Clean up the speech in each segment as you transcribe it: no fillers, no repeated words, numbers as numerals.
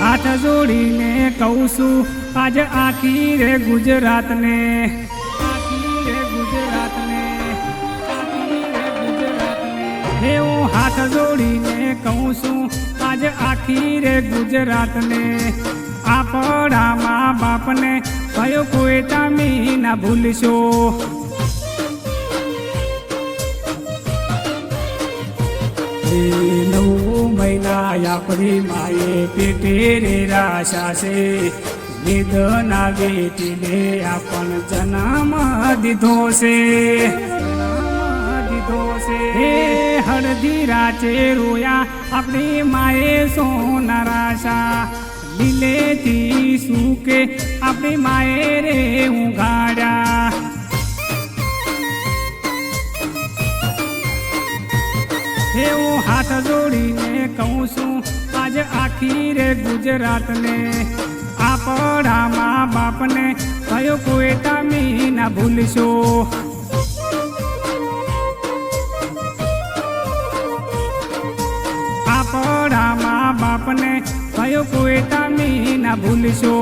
હાથ જોડીને કહું છું આજ આખી રે ગુજરાતને, આખી રે ગુજરાતને, આખી રે ગુજરાતને. હે હું હાથ જોડીને કહું છું આજ આખી રે ગુજરાતને. આપણા મા બાપને કયો કોઈ તમે ના ભૂલશો. નવ મહિના આપણી માએ પેટે રે રાશા છે. વેદના વેટીને આપણ જન્મ દીધો છે, દીધો છે. હે હળદી રાચે રોયા આપણી માએ સોના રાશા. લીલેથી સૂકે આપણી માએ રે ઊંઘાડ્યા. હે હું હાથ જોડીને કહું છું આજ આખી રે ગુજરાતને. આપણા મા બાપને કયો કોઈ તમે ના ભૂલશો. આપણા મા બાપને કયો કોઈ તમે ના ભૂલશો.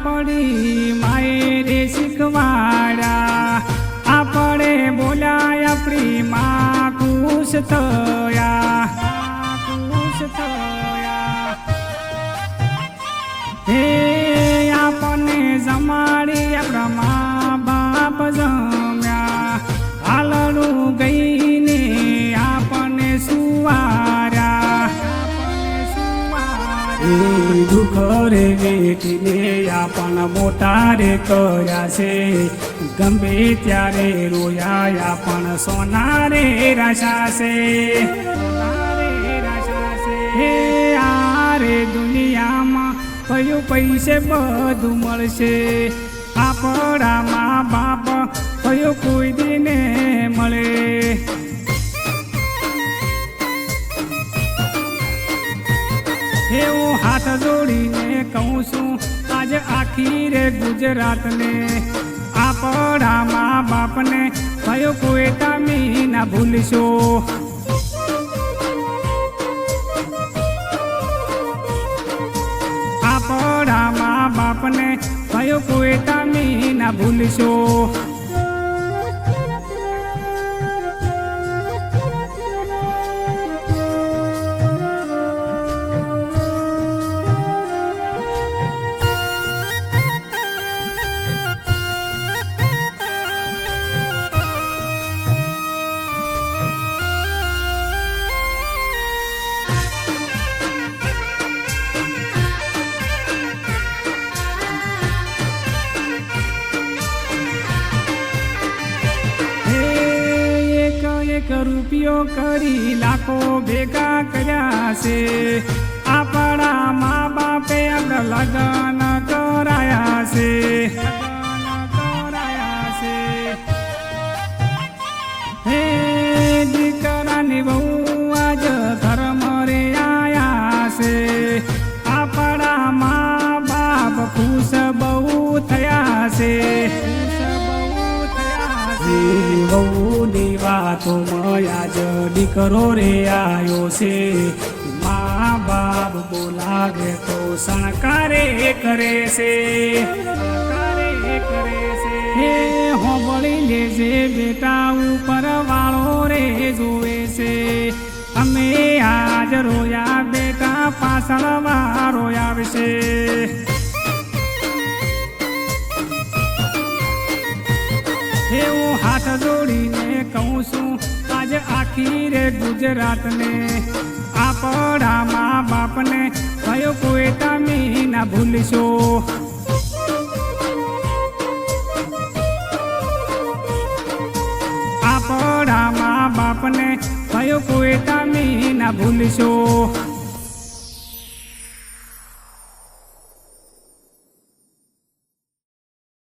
પડી માએ રે શીખવાડ્યા. આપણે બોલ્યા આપણી મા ખુશ થયા, ખુશ થયા. હે આપણને જમાડી આપણા મા બાપ જમ્યા. હાલડું ગઈને આપણને સુવાર્યા, દુઃખ રે વેઠીને આપણ મોટા રે કર્યા છે. ગમે ત્યારે રોયા આપણ સોના રે રાશા છે, સોના રે રાશા છે. હે આ રે દુનિયામાં કયું પૈસે બધું મળશે. આપણા મા બાપ કયો કોઈ દિને મળે. હે હું હાથ જોડીને કહું છું આજ આખી રે ગુજરાતને. આપણા મા બાપને કયો કોઈ તમે ના ભૂલશો. આપણા મા બાપને કયો કોઈ તમે ના ભૂલશો. એક રૂપિયો કરી લાખો ભેગા કર્યા છે. આપણા મા બાપે આપણા લગ્ન કરાયા છે, કરાયા છે. હે દીકરાની બહુ આજ ધર્મ રે આયા છે. આપણા મા બાપ ખુશ બહુ થયા છે, બહુની વાતો આજ દીકરો રે આવ્યો છે. મા બાપ બોલાવે તો શણકારે કરે છે, શણકારે કરે છે. હે હોંભળી લેજે બેટા ઉપર વાળો રે જોવે છે. અમે આજ રોયા બેટા પાછળ વાળો આવશે. હે હું હાથ જોડીને કહું છું આજ આખી રે ગુજરાતને. આપણા મા બાપને કયો કોઈ તમે ના ભૂલશો. આપણા મા બાપને કયો કોઈ તમે ના ભૂલશો